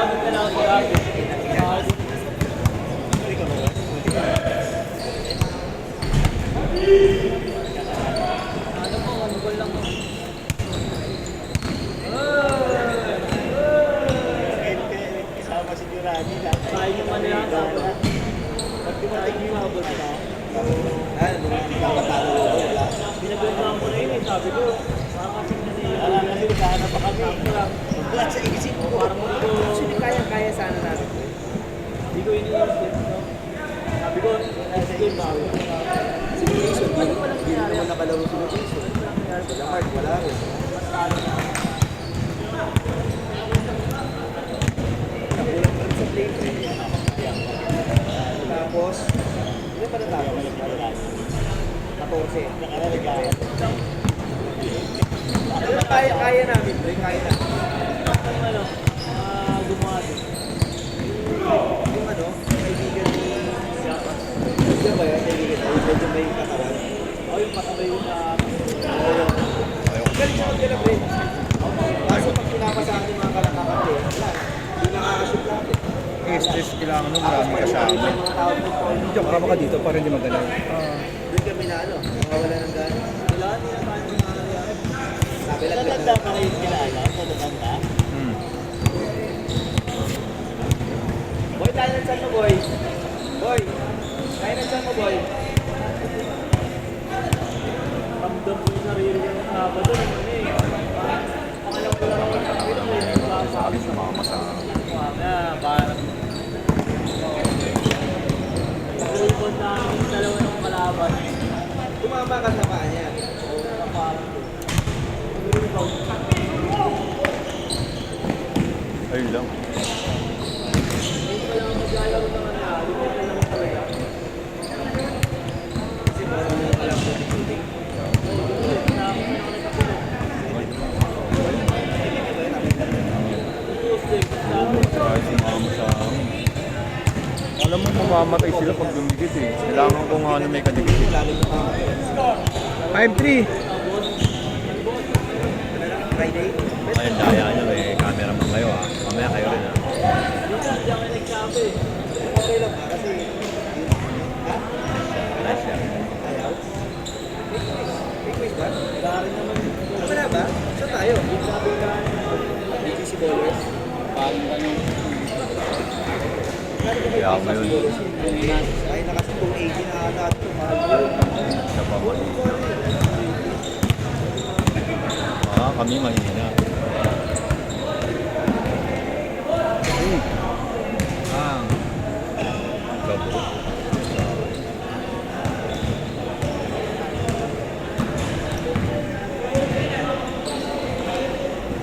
Nakakabit na lang ako dati. Ano po, ano ba lang mo? Kasama si Durani na. Sayang yung ano yan, tapos. Pag dumating yung abot na, Nakakatalo ko wala. pinagulungan ko na yun eh. Sabi ko, parang kasi na niya. Alam kasi naghahanap pa kami. Wala sa isip ko. Parang mo ko, Actually, kaya sana natin. hindi ko iniisip. No? Sabi ko, next game bago. Si Jason, hindi naman nakalaro si Jason. Wala Mark, wala rin. Nakulang pa rin sa play. Tapos, hindi pa natalo. 14. Kaya namin, bro. Kaya na. Ang ano, gumawa din. Yung ano, kaibigan ni Siapas. Yung ba yun, kaibigan na yun? Medyo may katawan. O yung makabay yun na... Galing siya mag-gala, bro. Kaso pag pinapasahan yung mga kalakakante, wala. Hindi nakakashoot natin. Stress kailangan nung maraming kasama. Diyan, marama ka dito para hindi magalaw. Doon kami na ano, mawawala ng gana. Wala niya paano yung nangyayari. Sabi lang Tatanda pa kayo kilala? Tatanda? Boy, tayo ng saan mo, boy? Boy, tayo ng saan mo, boy? Ramdam ko yung sarili ko ng Sabado. Ano eh. Pangalang ko lang ako sa kapito. Sabi sa mga masama. Parang... Pagulpon namin yung dalawa ng kalaban. Tumama ka sa paa niya. Parang... Ayun lang. Hindi ko lang maglalaro naman na. Hindi ko lang talaga. Kasi baka mo alam sa shooting. Kahit sa mga masama. Alam mo, mamamatay sila pag dumikit eh. Kailangan ko nga ano may kadikit eh. Lalo yung mga 5-3. Friday. Ayun, daya nyo eh. Cameraman kayo ah. Mamaya kayo rin ah. Hindi ka kayo nagsabi. Okay lang ba? Kasi ha? Ayaw? May quiz ba? Wala rin naman. Wala ba? Saan tayo? BGC Bowlers. Kaya mo yun. Ay, nakasi 280 na ata ito. Mahal yun. Siya pa ba? Kami mahina. Gabo.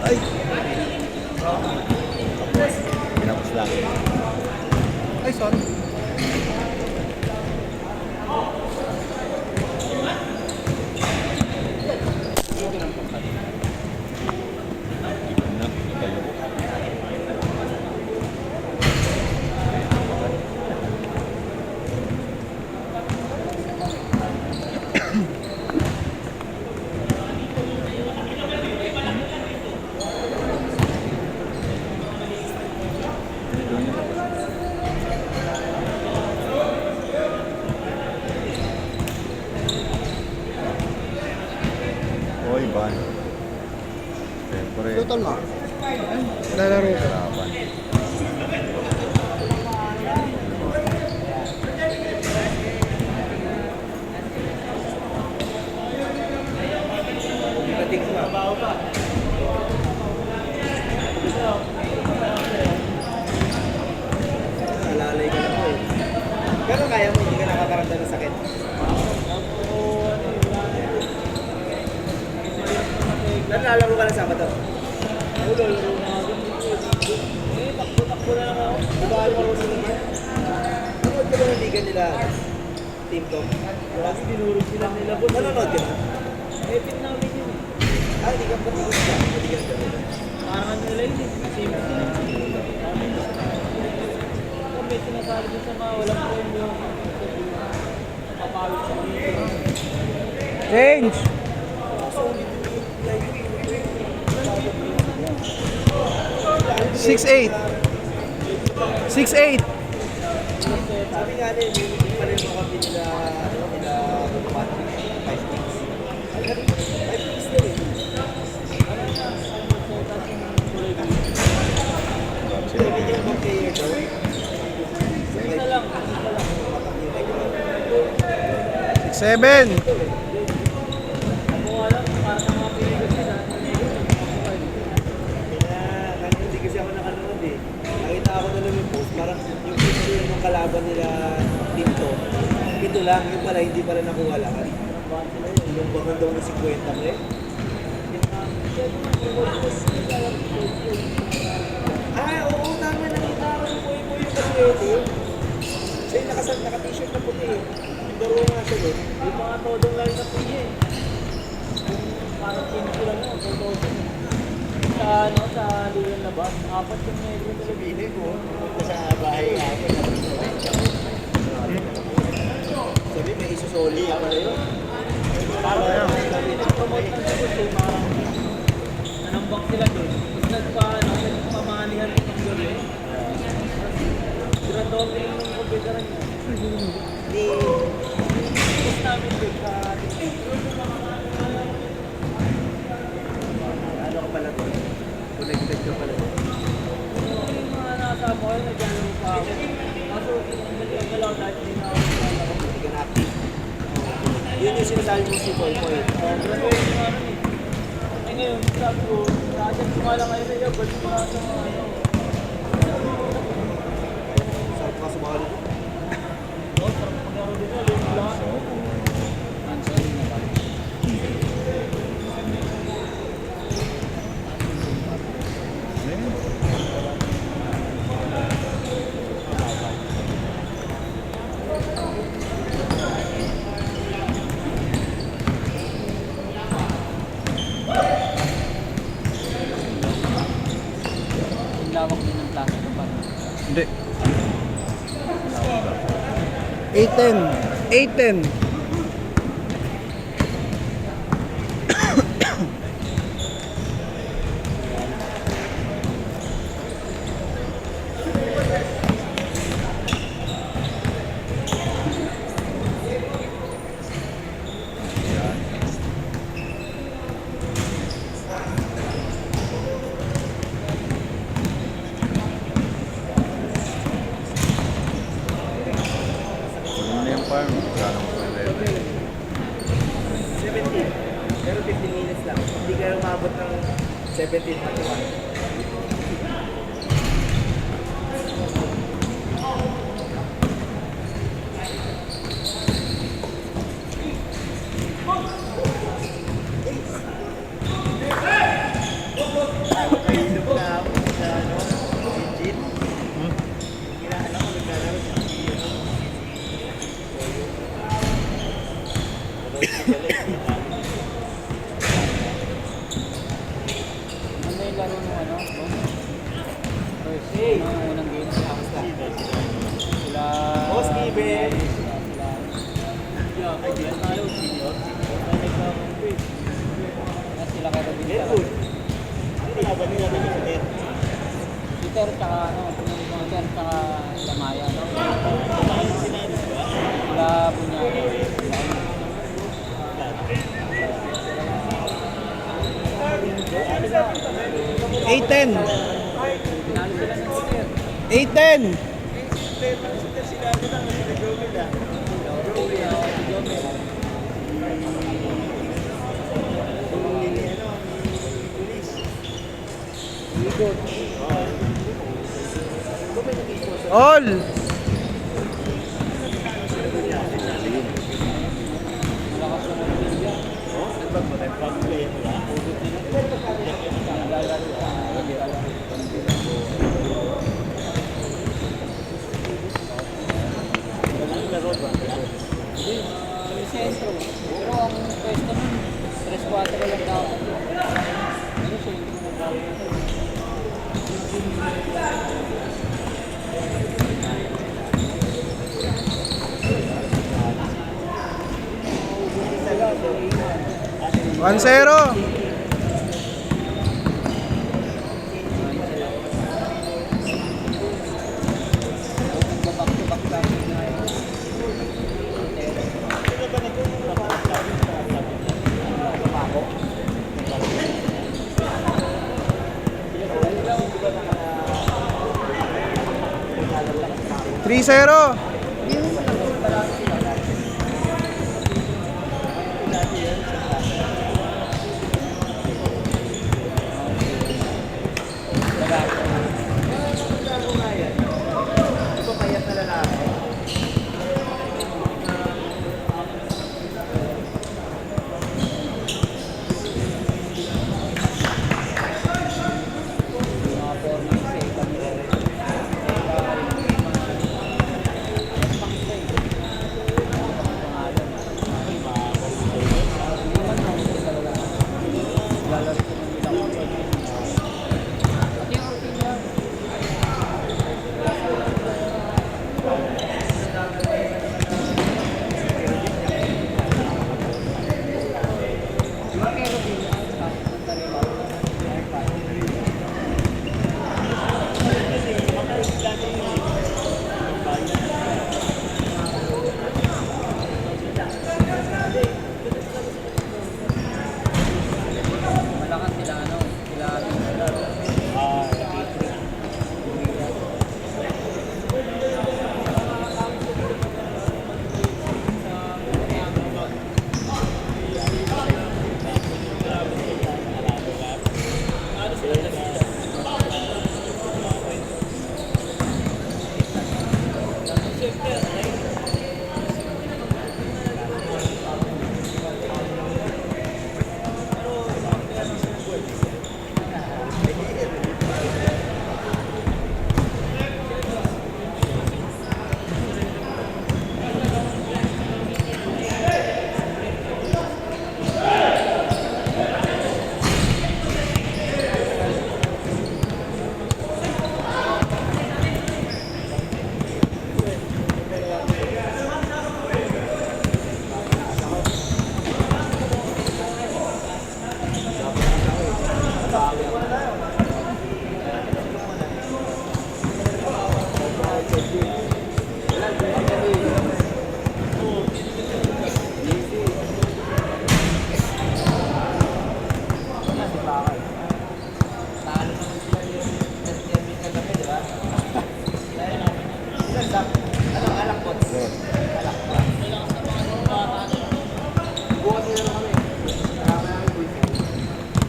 Ay! Pinapos lang. Ay, sorry. Ibon na. Tayo. Oy, ban. Siyempre. Luton mo? Lalaro ka. Karapan. Dating mo. Nalalay ka na po eh. Pero kaya mo, hindi ka nakakaramdam ng sakit. Nalalaro ka ng Sabado. Ulo, laro na ako. Eh, takbo-takbo na lang ako. Bukal ko sa naman. Nanood ka ba ng liga nila? Team Tom? Kasi dinurog sila nila. Nanonood ka ba? Epit namin yun. Ah, hindi ka ba? Hindi ka ba? Parang ano nila yun. Same sila. Kung may sinasabi dun sa mga walang premyo. Papawit sa mga. Change! Like, 6-8. 6'8". Sabi nga nila, hindi pa rin makapit na, ano, nila, Patrick, 5'6". Ay, 5'6 din eh. Sabi niyo bang player daw? Isa lang. 7. Ako nga lang, para sa mga Pilipinas sila. Hindi kasi ako nakanood eh. Nakita ako na lang yung post, parang yung picture ng kalaban nila dito. Ito lang, yung pala, hindi pala nakuha lahat. Yung bakong daw na 50 pre. Oo, tama, nakita ko yung boy-boy yung kaswete. Siya yung naka-t-shirt na puti eh. Yung laro nga siya doon. Yung mga todong line na piye. Yung parang team sila no, totoo. Sa ano, sa Ligan Labas, 4 yung negro nila. Sabihin ko, pumunta sa bahay namin. Sabi, may isusoli ako na yun. Parang nag-promote ng Labas eh, parang nanambak sila doon. Tapos nagpamanihan ng gabi. Gradote yung kumpidaran niya. Hindi, Tapos namin doon sa ano ka pala doon? Connected ka pala doon. yung mga nasa mall, naglalaro pa ako. Kaso, nagkagalaw dahil hindi na ako naglalaro. Hindi ka na-active. Yun yung sinasabi mo si Paul Paul. Graduate yung ano eh. Eh ngayon, sabi ko, nakasyan ko nga lang ngayon na yun, ba't ko na sa mga ano. Sarap ka sumali doon. Oh, sarap maglaro din na, late lang. Lawak din ng klase ko pa. Hindi. 8'10". 8'10". Ano yung farm? Wala nang pwede. 17. Pero 15 minutes lang. Hindi kayo umabot ng 17 pati 1. Nakahilog na ako sa ano, legit. Kinaalam ko naglalaro sa Ano yung laro ng ano? First, yung unang game sila. Sila... Oh, Steven! Yeah, kaya tayo, senior. Kaya nagka-compete. At sila kaya Robin sa... Deadwood. Hindi laban nila na yung net. Peter, tsaka ano, Peter, tsaka Lamaya. Sila Bunyado. Eight-ten. Pinalo sila ng Peter. 8'10". All. May sentro. Pero ang pwesto nun, 3-4 lang dapat. Ano sentro na dapat? One zero. 3-0. Ito payat na lalaki. Malakas sila, ano? Sila,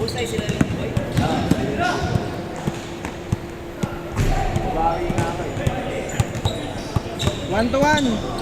Busay sila rin, boy. Bawi nga ako eh. 1-1.